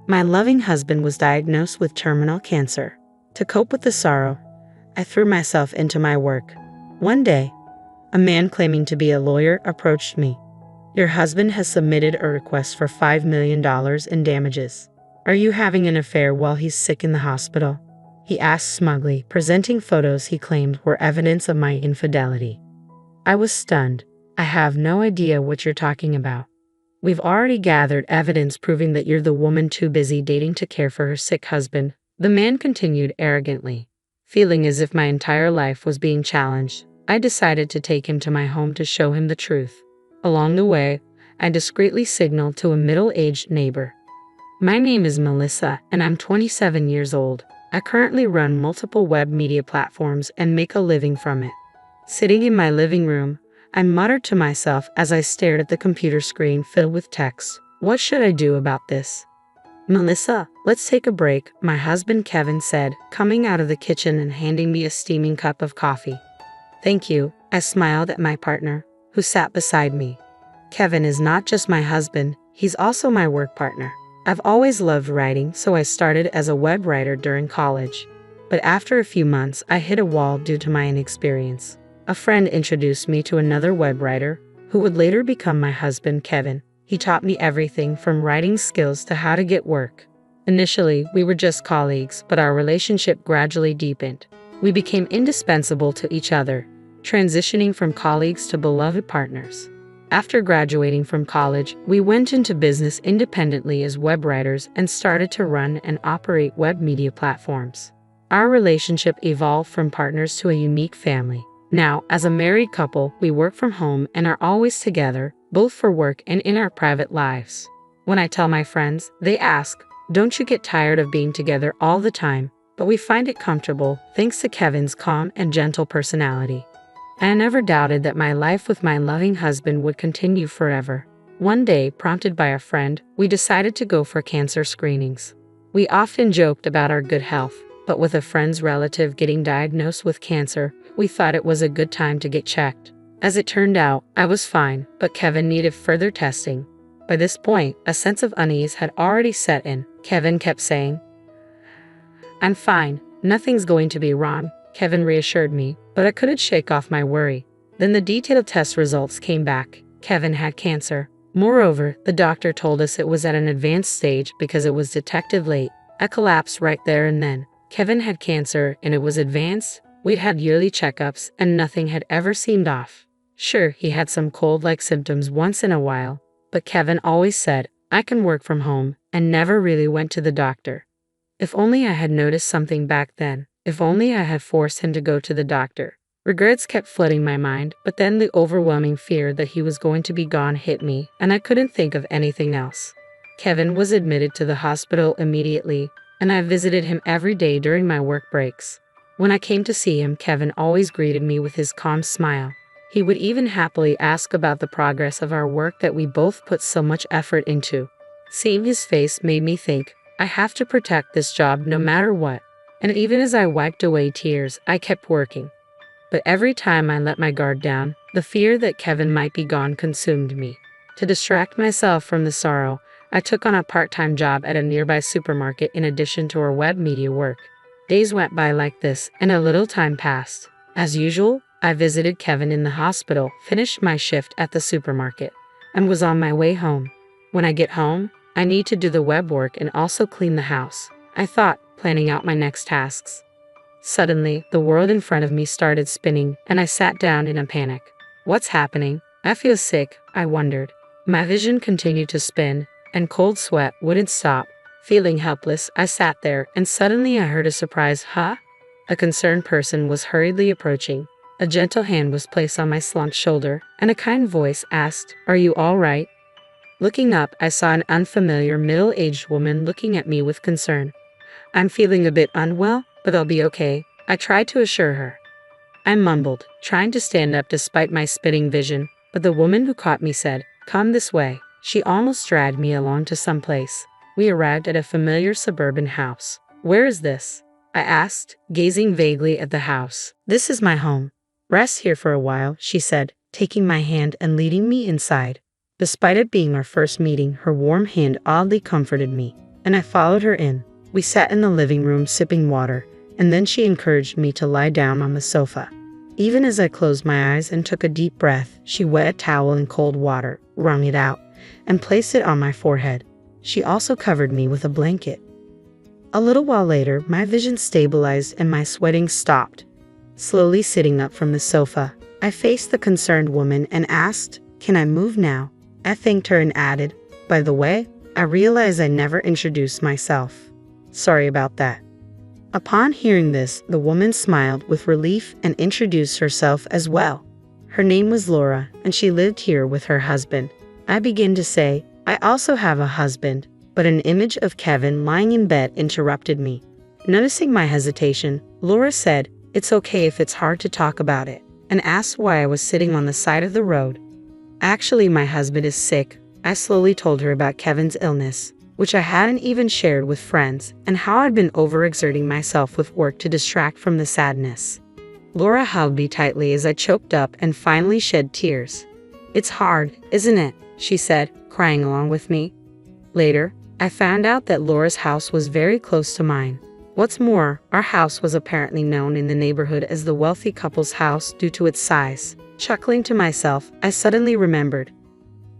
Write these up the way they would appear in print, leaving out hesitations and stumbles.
My loving husband was diagnosed with terminal cancer. To cope with the sorrow, I threw myself into my work. One day, a man claiming to be a lawyer approached me. Your husband has submitted a request for $5 million in damages. Are you having an affair while he's sick in the hospital? He asked smugly, presenting photos he claimed were evidence of my infidelity. I was stunned. I have no idea what you're talking about. We've already gathered evidence proving that you're the woman too busy dating to care for her sick husband, the man continued arrogantly. Feeling as if my entire life was being challenged, I decided to take him to my home to show him the truth. Along the way, I discreetly signaled to a middle-aged neighbor. My name is Melissa, and I'm 27 years old. I currently run multiple web media platforms and make a living from it. Sitting in my living room, I muttered to myself as I stared at the computer screen filled with text. What should I do about this? Melissa, let's take a break, my husband Kevin said, coming out of the kitchen and handing me a steaming cup of coffee. Thank you, I smiled at my partner, who sat beside me. Kevin is not just my husband, he's also my work partner. I've always loved writing, so I started as a web writer during college. But after a few months, I hit a wall due to my inexperience. A friend introduced me to another web writer, who would later become my husband, Kevin. He taught me everything from writing skills to how to get work. Initially, we were just colleagues, but our relationship gradually deepened. We became indispensable to each other, transitioning from colleagues to beloved partners. After graduating from college, we went into business independently as web writers and started to run and operate web media platforms. Our relationship evolved from partners to a unique family. Now, as a married couple, we work from home and are always together, both for work and in our private lives. When I tell my friends, they ask, "Don't you get tired of being together all the time?" But we find it comfortable, thanks to Kevin's calm and gentle personality. I never doubted that my life with my loving husband would continue forever. One day, prompted by a friend, we decided to go for cancer screenings. We often joked about our good health, but with a friend's relative getting diagnosed with cancer, we thought it was a good time to get checked. As it turned out, I was fine, but Kevin needed further testing. By this point, a sense of unease had already set in. Kevin kept saying, "I'm fine, nothing's going to be wrong," Kevin reassured me, but I couldn't shake off my worry. Then the detailed test results came back. Kevin had cancer. Moreover, the doctor told us it was at an advanced stage because it was detected late. I collapsed right there and then. Kevin had cancer and it was advanced. We'd had yearly checkups and nothing had ever seemed off. Sure, he had some cold-like symptoms once in a while, but Kevin always said, "I can work from home," and never really went to the doctor. If only I had noticed something back then. If only I had forced him to go to the doctor. Regrets kept flooding my mind, but then the overwhelming fear that he was going to be gone hit me, and I couldn't think of anything else. Kevin was admitted to the hospital immediately, and I visited him every day during my work breaks. When I came to see him, Kevin always greeted me with his calm smile. He would even happily ask about the progress of our work that we both put so much effort into. Seeing his face made me think, I have to protect this job no matter what. And even as I wiped away tears, I kept working. But every time I let my guard down, the fear that Kevin might be gone consumed me. To distract myself from the sorrow, I took on a part-time job at a nearby supermarket in addition to our web media work. Days went by like this, and a little time passed. As usual, I visited Kevin in the hospital, finished my shift at the supermarket, and was on my way home. When I get home, I need to do the web work and also clean the house, I thought, planning out my next tasks. Suddenly, the world in front of me started spinning, and I sat down in a panic. What's happening? I feel sick, I wondered. My vision continued to spin, and cold sweat wouldn't stop. Feeling helpless, I sat there, and suddenly I heard a surprise "huh?" A concerned person was hurriedly approaching. A gentle hand was placed on my slumped shoulder, and a kind voice asked, "Are you all right?" Looking up, I saw an unfamiliar middle-aged woman looking at me with concern. "I'm feeling a bit unwell, but I'll be okay," I tried to assure her. I mumbled, trying to stand up despite my spinning vision, but the woman who caught me said, "Come this way." She almost dragged me along to some place. We arrived at a familiar suburban house. "Where is this?" I asked, gazing vaguely at the house. "This is my home. Rest here for a while," she said, taking my hand and leading me inside. Despite it being our first meeting, her warm hand oddly comforted me. and I followed her in. We sat in the living room sipping water, and then she encouraged me to lie down on the sofa. Even as I closed my eyes and took a deep breath, she wet a towel in cold water, wrung it out, and placed it on my forehead. She also covered me with a blanket. A little while later, my vision stabilized and my sweating stopped. Slowly sitting up from the sofa, I faced the concerned woman and asked, "Can I move now?" I thanked her and added, "By the way, I realized I never introduced myself. Sorry about that." Upon hearing this, the woman smiled with relief and introduced herself as well. Her name was Laura, and she lived here with her husband. I began to say, "I also have a husband," but an image of Kevin lying in bed interrupted me. Noticing my hesitation, Laura said, "It's okay if it's hard to talk about it," and asked why I was sitting on the side of the road. "Actually, my husband is sick." I slowly told her about Kevin's illness, which I hadn't even shared with friends, and how I'd been overexerting myself with work to distract from the sadness. Laura held me tightly as I choked up and finally shed tears. "It's hard, isn't it?" she said, crying along with me. Later, I found out that Laura's house was very close to mine. What's more, our house was apparently known in the neighborhood as the wealthy couple's house due to its size. Chuckling to myself, I suddenly remembered.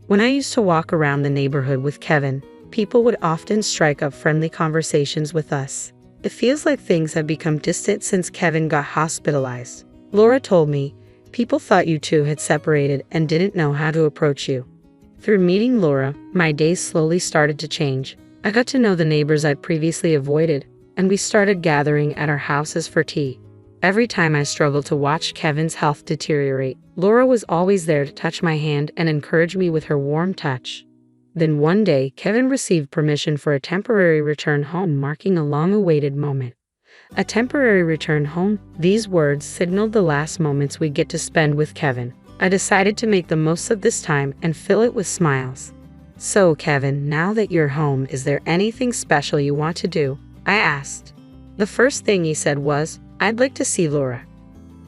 When I used to walk around the neighborhood with Kevin, people would often strike up friendly conversations with us. It feels like things have become distant since Kevin got hospitalized. Laura told me, people thought you two had separated and didn't know how to approach you. Through meeting Laura, my days slowly started to change. I got to know the neighbors I'd previously avoided, and we started gathering at our houses for tea. Every time I struggled to watch Kevin's health deteriorate, Laura was always there to touch my hand and encourage me with her warm touch. Then one day, Kevin received permission for a temporary return home, marking a long-awaited moment. A temporary return home, these words signaled the last moments we'd get to spend with Kevin. I decided to make the most of this time and fill it with smiles. "So, Kevin, now that you're home, is there anything special you want to do?" I asked. The first thing he said was, "I'd like to see Laura."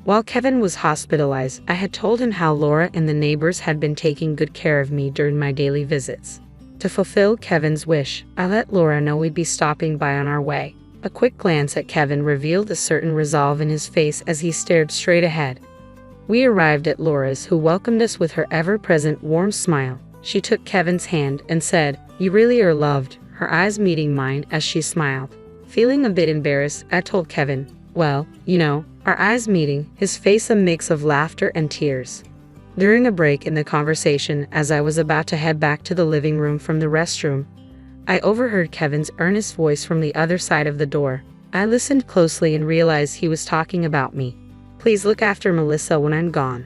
While Kevin was hospitalized, I had told him how Laura and the neighbors had been taking good care of me during my daily visits. To fulfill Kevin's wish, I let Laura know we'd be stopping by on our way. A quick glance at Kevin revealed a certain resolve in his face as he stared straight ahead. We arrived at Laura's, who welcomed us with her ever-present warm smile. She took Kevin's hand and said, "You really are loved," her eyes meeting mine as she smiled. Feeling a bit embarrassed, I told Kevin, "Well, you know," our eyes meeting, his face a mix of laughter and tears. During a break in the conversation, as I was about to head back to the living room from the restroom, I overheard Kevin's earnest voice from the other side of the door. I listened closely and realized he was talking about me. "Please look after Melissa when I'm gone."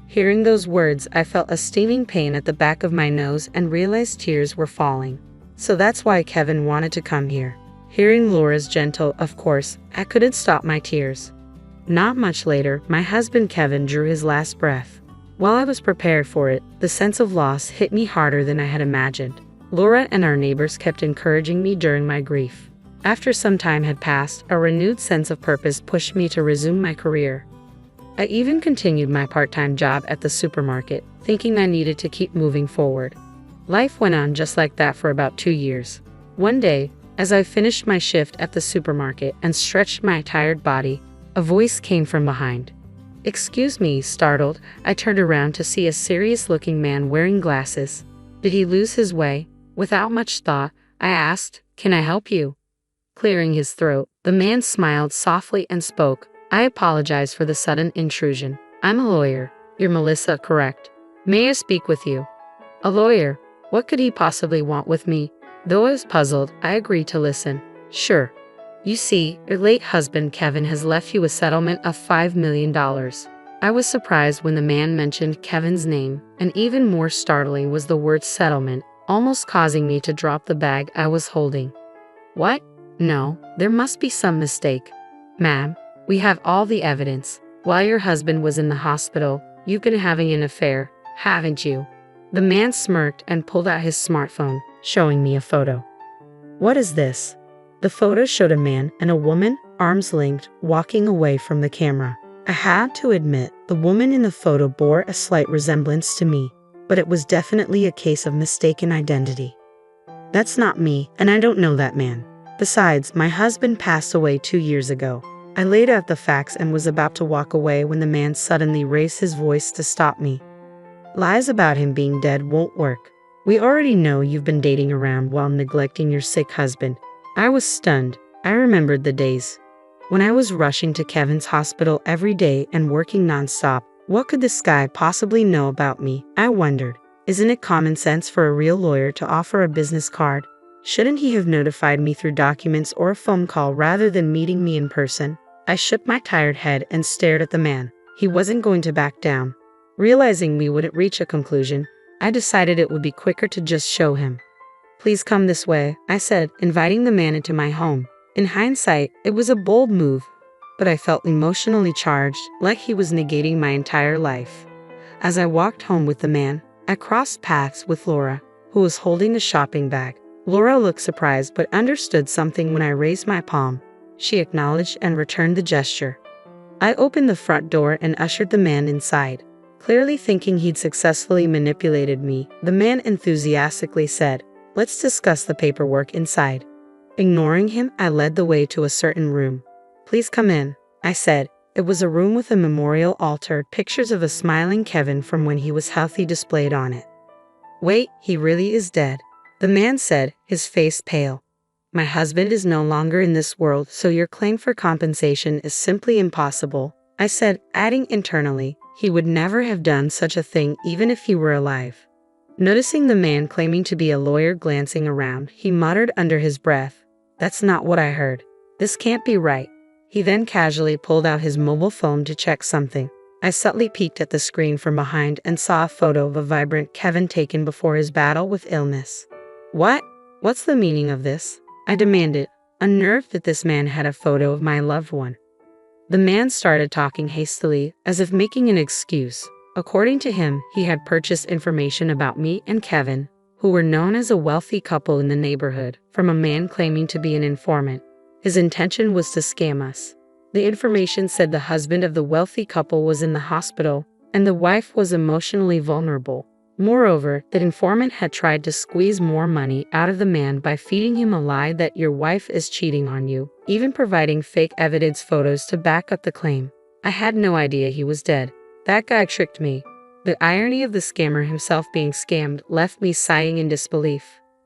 Hearing those words, I felt a stinging pain at the back of my nose and realized tears were falling. So that's why Kevin wanted to come here. Hearing Laura's gentle, "Of course," I couldn't stop my tears. Not much later, my husband Kevin drew his last breath. While I was prepared for it, the sense of loss hit me harder than I had imagined. Laura and our neighbors kept encouraging me during my grief. After some time had passed, a renewed sense of purpose pushed me to resume my career. I even continued my part-time job at the supermarket, thinking I needed to keep moving forward. Life went on just like that for about 2 years. One day, as I finished my shift at the supermarket and stretched my tired body, a voice came from behind. "Excuse me," startled, I turned around to see a serious-looking man wearing glasses. Did he lose his way? Without much thought, I asked, "Can I help you?" Clearing his throat, the man smiled softly and spoke, "I apologize for the sudden intrusion. I'm a lawyer. You're Melissa, correct? May I speak with you?" A lawyer? What could he possibly want with me? Though I was puzzled, I agreed to listen. "Sure. You see, your late husband Kevin has left you a settlement of $5 million. I was surprised when the man mentioned Kevin's name, and even more startling was the word settlement, almost causing me to drop the bag I was holding. "What? No, there must be some mistake. Ma'am, we have all the evidence. While your husband was in the hospital, you've been having an affair, haven't you?" The man smirked and pulled out his smartphone, showing me a photo. "What is this?" The photo showed a man and a woman, arms linked, walking away from the camera. I had to admit, the woman in the photo bore a slight resemblance to me, but it was definitely a case of mistaken identity. That's not me, and I don't know that man. Besides, my husband passed away 2 years ago. I laid out the facts and was about to walk away when the man suddenly raised his voice to stop me. Lies about him being dead won't work. We already know you've been dating around while neglecting your sick husband. I was stunned. I remembered the days when I was rushing to Kevin's hospital every day and working nonstop. What could this guy possibly know about me? I wondered. Isn't it common sense for a real lawyer to offer a business card? Shouldn't he have notified me through documents or a phone call rather than meeting me in person? I shook my tired head and stared at the man. He wasn't going to back down. Realizing we wouldn't reach a conclusion, I decided it would be quicker to just show him. Please come this way, I said, inviting the man into my home. In hindsight, it was a bold move, but I felt emotionally charged, like he was negating my entire life. As I walked home with the man, I crossed paths with Laura, who was holding the shopping bag. Laura looked surprised but understood something when I raised my palm. She acknowledged and returned the gesture. I opened the front door and ushered the man inside. Clearly thinking he'd successfully manipulated me, the man enthusiastically said, "Let's discuss the paperwork inside." Ignoring him, I led the way to a certain room. "Please come in," I said. It was a room with a memorial altar, pictures of a smiling Kevin from when he was healthy displayed on it. "Wait, he really is dead," the man said, his face pale. "My husband is no longer in this world, so your claim for compensation is simply impossible," I said, adding internally, he would never have done such a thing even if he were alive. Noticing the man claiming to be a lawyer glancing around, he muttered under his breath, "That's not what I heard. This can't be right." He then casually pulled out his mobile phone to check something. I subtly peeked at the screen from behind and saw a photo of a vibrant Kevin taken before his battle with illness. What's the meaning of this?" I demanded, unnerved that this man had a photo of my loved one. The man started talking hastily, as if making an excuse. According to him, he had purchased information about me and Kevin, who were known as a wealthy couple in the neighborhood, from a man claiming to be an informant. His intention was to scam us. The information said the husband of the wealthy couple was in the hospital, and the wife was emotionally vulnerable. Moreover, the informant had tried to squeeze more money out of the man by feeding him a lie that your wife is cheating on you, even providing fake evidence photos to back up the claim. I had no idea he was dead. That guy tricked me. The irony of the scammer himself being scammed left me sighing in disbelief.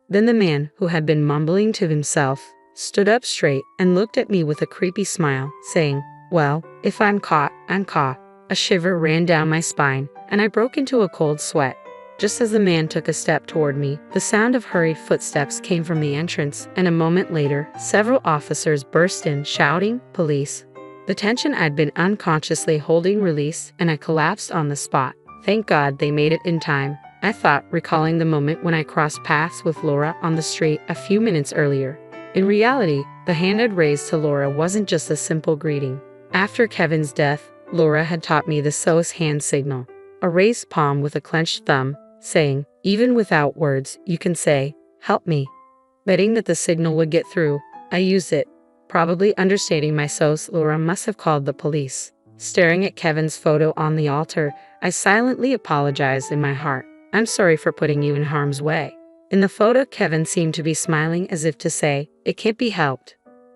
Then the man, who had been mumbling to himself, stood up straight and looked at me with a creepy smile, saying, "Well, if I'm caught, I'm caught." A shiver ran down my spine, and I broke into a cold sweat. Just as the man took a step toward me, the sound of hurried footsteps came from the entrance, and a moment later, several officers burst in, shouting, "Police!" The tension I'd been unconsciously holding released, and I collapsed on the spot. Thank God they made it in time, I thought, recalling the moment when I crossed paths with Laura on the street a few minutes earlier. In reality, the hand I'd raised to Laura wasn't just a simple greeting. After Kevin's death, Laura had taught me the SOS hand signal, a raised palm with a clenched thumb, saying, even without words, you can say, "Help me." Betting that the signal would get through, I used it. Probably understating my SOS, Laura must have called the police. Staring at Kevin's photo on the altar, I silently apologized in my heart. "I'm sorry for putting you in harm's way." In the photo, Kevin seemed to be smiling as if to say, "It can't be helped."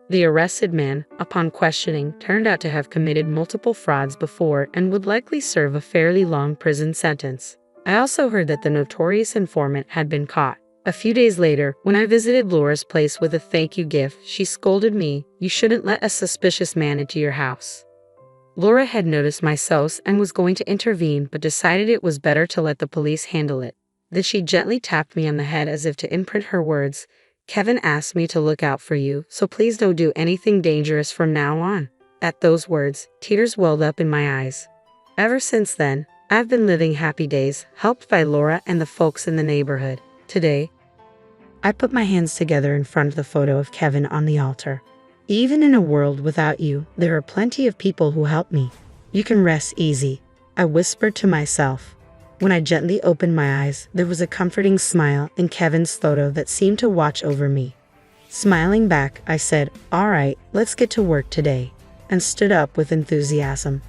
The arrested man, upon questioning, turned out to have committed multiple frauds before and would likely serve a fairly long prison sentence. I also heard that the notorious informant had been caught. A few days later, when I visited Laura's place with a thank you gift, she scolded me, "You shouldn't let a suspicious man into your house." Laura had noticed my SOS and was going to intervene, but decided it was better to let the police handle it. Then she gently tapped me on the head as if to imprint her words, "Kevin asked me to look out for you, so please don't do anything dangerous from now on." At those words, tears welled up in my eyes. Ever since then, I've been living happy days, helped by Laura and the folks in the neighborhood. Today, I put my hands together in front of the photo of Kevin on the altar. Even in a world without you, there are plenty of people who help me. You can rest easy, I whispered to myself. When I gently opened my eyes, there was a comforting smile in Kevin's photo that seemed to watch over me. Smiling back, I said, "All right, let's get to work today," and stood up with enthusiasm.